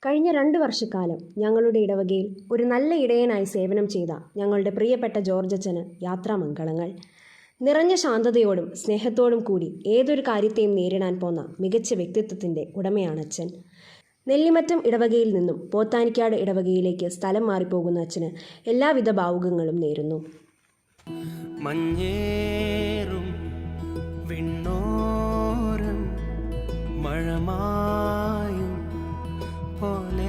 കഴിഞ്ഞ 2 വർഷക്കാലം ഞങ്ങളുടെ ഇടവകയിൽ ഒരു നല്ല ഇടയനായി സേവനം ചെയ്ത ഞങ്ങളുടെ പ്രിയപ്പെട്ട ജോർജച്ചന് യാത്രാമംഗളങ്ങൾ. നിറഞ്ഞ ശാന്തതയോടും സ്നേഹത്തോടും കൂടി ഏതൊരു കാര്യത്തെയും നേരിടാൻ പോന്ന മികച്ച വ്യക്തിത്വത്തിൻ്റെ ഉടമയാണ് അച്ഛൻ. നെല്ലിമറ്റം ഇടവകയിൽ നിന്നും പോത്താനിക്കാട് ഇടവകയിലേക്ക് സ്ഥലം മാറിപ്പോകുന്ന അച്ഛന് എല്ലാവിധ ഭാവുകങ്ങളും നേരുന്നു. മഞ്ഞേറും വിണ്ണോരം മഴമായും പോലെ